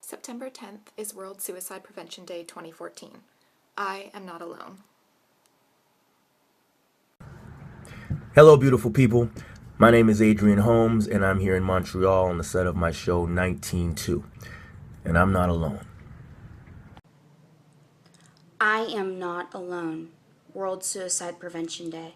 September 10th is World Suicide Prevention Day 2014. I am not alone. Hello, beautiful people. My name is Adrian Holmes, and I'm here in Montreal on the set of my show 19-2. And I'm not alone. I am not alone. World Suicide Prevention Day.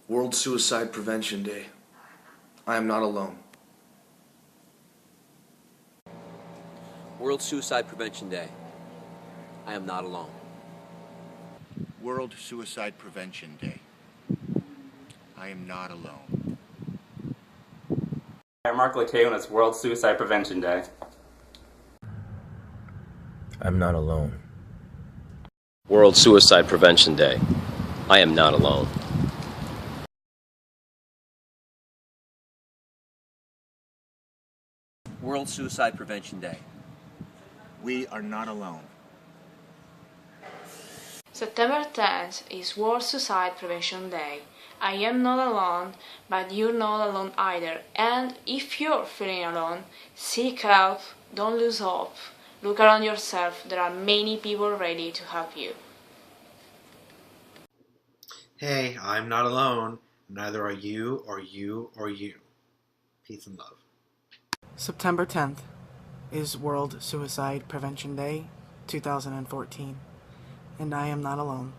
World Suicide Prevention Day. I am not alone. World Suicide Prevention Day. I am not alone. World Suicide Prevention Day. I am not alone. I'm Mark Lakay and it's World Suicide Prevention Day. I'm not alone. World Suicide Prevention Day. I am not alone. World Suicide Prevention Day. We are not alone. September 10th is World Suicide Prevention Day. I am not alone, but you're not alone either. And if you're feeling alone, seek help, don't lose hope. Look around yourself, there are many people ready to help you. Hey, I'm not alone. Neither are you or you or you. Peace and love. September 10th is World Suicide Prevention Day 2014, and I am not alone.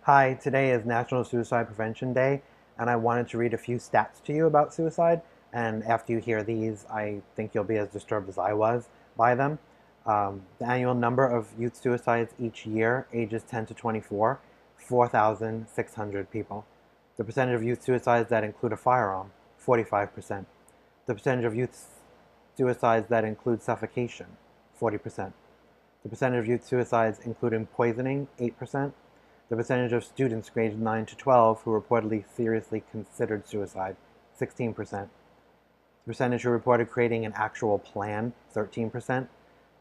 Hi, today is National Suicide Prevention Day, and I wanted to read a few stats to you about suicide, and after you hear these, I think you'll be as disturbed as I was by them. The annual number of youth suicides each year, ages 10 to 24, 4,600 people. The percentage of youth suicides that include a firearm, 45%. The percentage of youth suicides that include suffocation, 40%. The percentage of youth suicides including poisoning, 8%. The percentage of students aged 9 to 12 who reportedly seriously considered suicide, 16%. The percentage who reported creating an actual plan, 13%.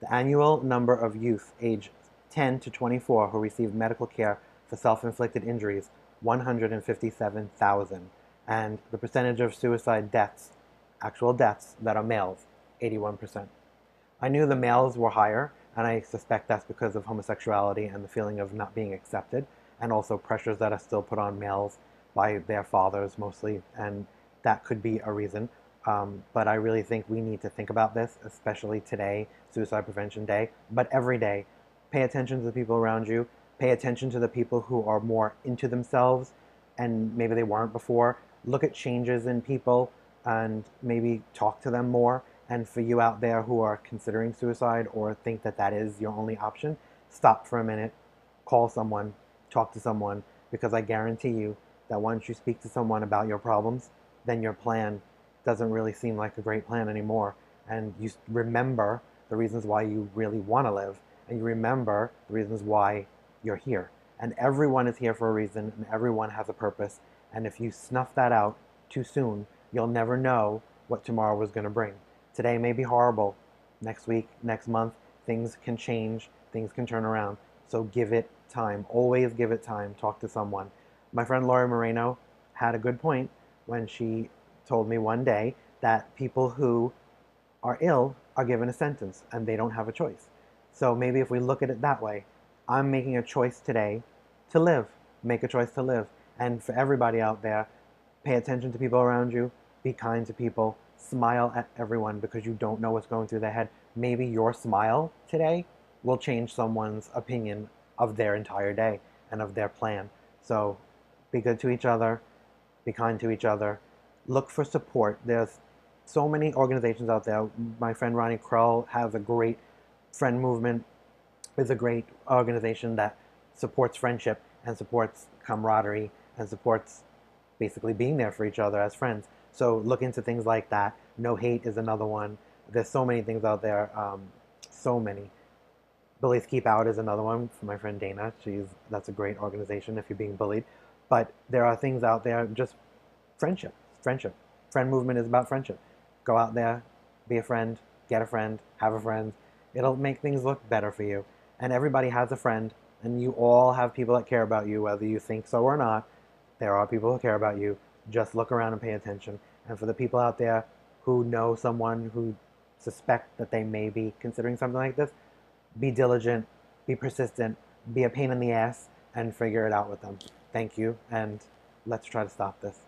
The annual number of youth aged 10 to 24 who received medical care for self-inflicted injuries, 157,000. And the percentage of suicide deaths, actual deaths, that are males, 81%. I knew the males were higher, and I suspect that's because of homosexuality and the feeling of not being accepted, and also pressures that are still put on males by their fathers mostly, and that could be a reason. But I really think we need to think about this, especially today, Suicide Prevention Day, but every day. Pay attention to the people around you. Pay attention to the people who are more into themselves, and maybe they weren't before. Look at changes in people, and maybe talk to them more. And for you out there who are considering suicide or think that that is your only option, stop for a minute, call someone, talk to someone, because I guarantee you that once you speak to someone about your problems, then your plan doesn't really seem like a great plan anymore. And you remember the reasons why you really want to live, and you remember the reasons why you're here. And everyone is here for a reason, and everyone has a purpose. And if you snuff that out too soon, you'll never know what tomorrow was going to bring. Today may be horrible. Next week, next month, things can change, things can turn around. So give it time. Always give it time. Talk to someone. My friend Laurie Moreno had a good point when she told me one day that people who are ill are given a sentence and they don't have a choice. So maybe if we look at it that way, I'm making a choice today to live. Make a choice to live. And for everybody out there, pay attention to people around you. Be kind to people. Smile at everyone because you don't know what's going through their head. Maybe your smile today will change someone's opinion of their entire day and of their plan. So be good to each other. Be kind to each other. Look for support. There's so many organizations out there. My friend Ronnie Krull has a great friend movement. It's a great organization that supports friendship and supports camaraderie and supports basically being there for each other as friends. So look into things like that. No Hate is another one. There's so many things out there. So many. Bullies Keep Out is another one for my friend Dana. That's a great organization if you're being bullied. But there are things out there, just friendship. Friendship. Friend movement is about friendship. Go out there, be a friend, get a friend, have a friend. It'll make things look better for you. And everybody has a friend, and you all have people that care about you, whether you think so or not. There are people who care about you. Just look around and pay attention. And for the people out there who know someone who suspect that they may be considering something like this, be diligent, be persistent, be a pain in the ass, and figure it out with them. Thank you, and let's try to stop this.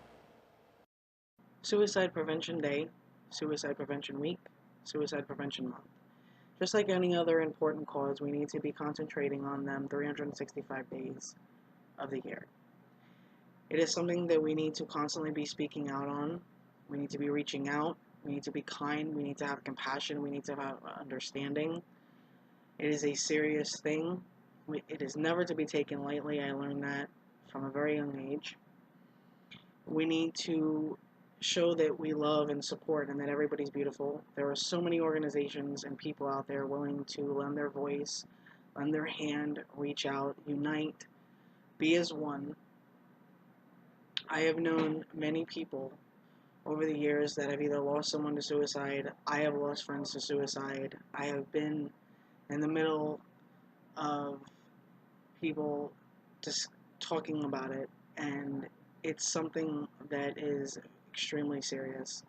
Suicide Prevention Day, Suicide Prevention Week, Suicide Prevention Month. Just like any other important cause, we need to be concentrating on them 365 days of the year. It is something that we need to constantly be speaking out on. We need to be reaching out. We need to be kind. We need to have compassion. We need to have understanding. It is a serious thing. It is never to be taken lightly. I learned that from a very young age. We need to show that we love and support and that everybody's beautiful. There are so many organizations and people out there willing to lend their voice, lend their hand, reach out, unite, be as one. I have known many people over the years that have either lost someone to suicide. I have lost friends to suicide. I have been in the middle of people just talking about it, and it's something that is extremely serious.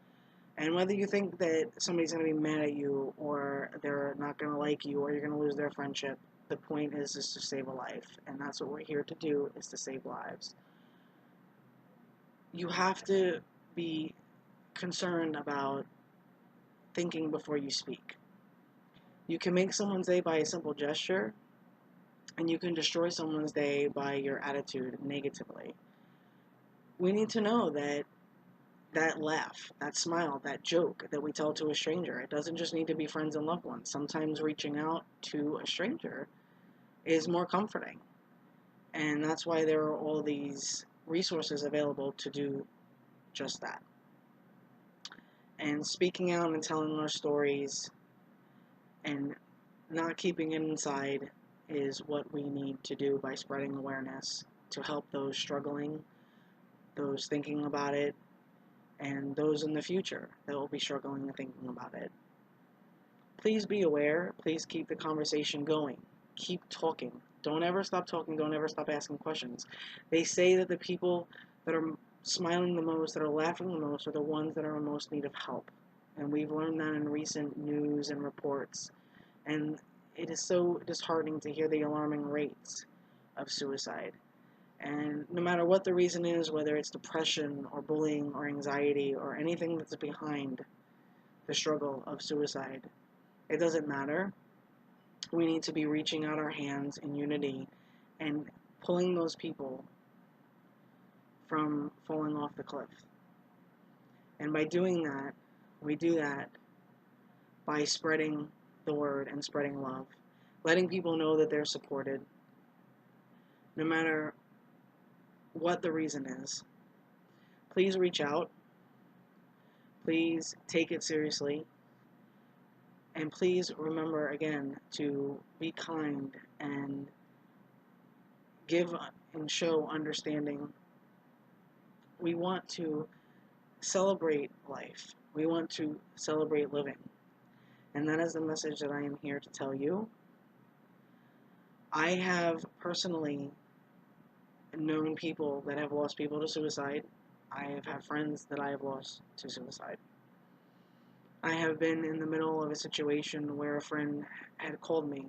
And whether you think that somebody's going to be mad at you, or they're not going to like you, or you're going to lose their friendship, the point is to save a life, and that's what we're here to do, is to save lives. You have to be concerned about thinking before you speak. You can make someone's day by a simple gesture, and you can destroy someone's day by your attitude negatively. We need to know that that laugh, that smile, that joke that we tell to a stranger, it doesn't just need to be friends and loved ones. Sometimes reaching out to a stranger is more comforting. And that's why there are all these resources available to do just that. And speaking out and telling our stories and not keeping it inside is what we need to do by spreading awareness to help those struggling, those thinking about it, and those in the future that will be struggling and thinking about it. Please be aware. Please keep the conversation going. Keep talking. Don't ever stop talking. Don't ever stop asking questions. They say that the people that are smiling the most, that are laughing the most, are the ones that are in most need of help. And we've learned that in recent news and reports. And it is so disheartening to hear the alarming rates of suicide. And no matter what the reason is, whether it's depression or bullying or anxiety or anything that's behind the struggle of suicide, it doesn't matter. We need to be reaching out our hands in unity and pulling those people from falling off the cliff. And by doing that, we do that by spreading the word and spreading love, letting people know that they're supported, no matter what the reason is. Please reach out. Please take it seriously. And please remember again to be kind and give and show understanding. We want to celebrate life. We want to celebrate living. And that is the message that I am here to tell you. I have personally known people that have lost people to suicide. I have had friends that I have lost to suicide. I have been in the middle of a situation where a friend had called me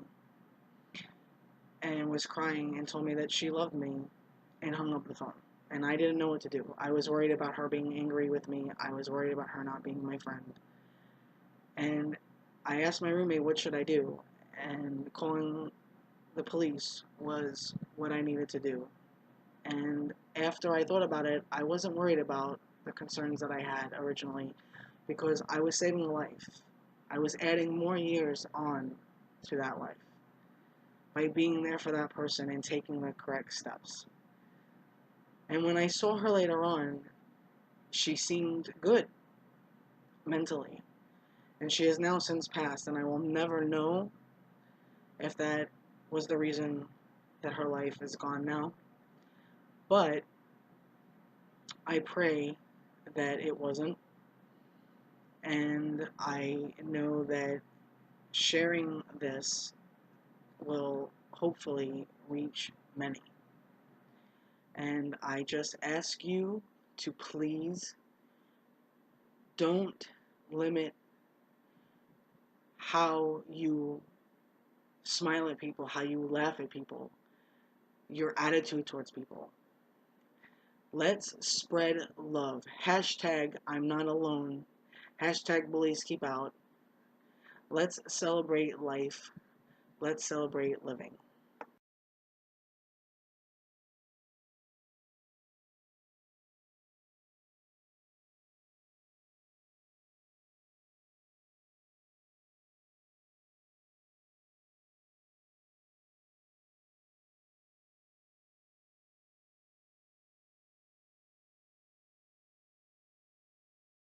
and was crying and told me that she loved me and hung up the phone. And I didn't know what to do. I was worried about her being angry with me. I was worried about her not being my friend. And I asked my roommate, what should I do? And calling the police was what I needed to do. And after I thought about it, I wasn't worried about the concerns that I had originally, because I was saving a life. I was adding more years on to that life by being there for that person and taking the correct steps. And when I saw her later on, she seemed good mentally. And she has now since passed, and I will never know if that was the reason that her life is gone now. But I pray that it wasn't. And I know that sharing this will hopefully reach many. And I just ask you to please don't limit how you smile at people, how you laugh at people, your attitude towards people. Let's spread love. Hashtag I'm not alone. Hashtag Bullies Keep Out. Let's celebrate life. Let's celebrate living.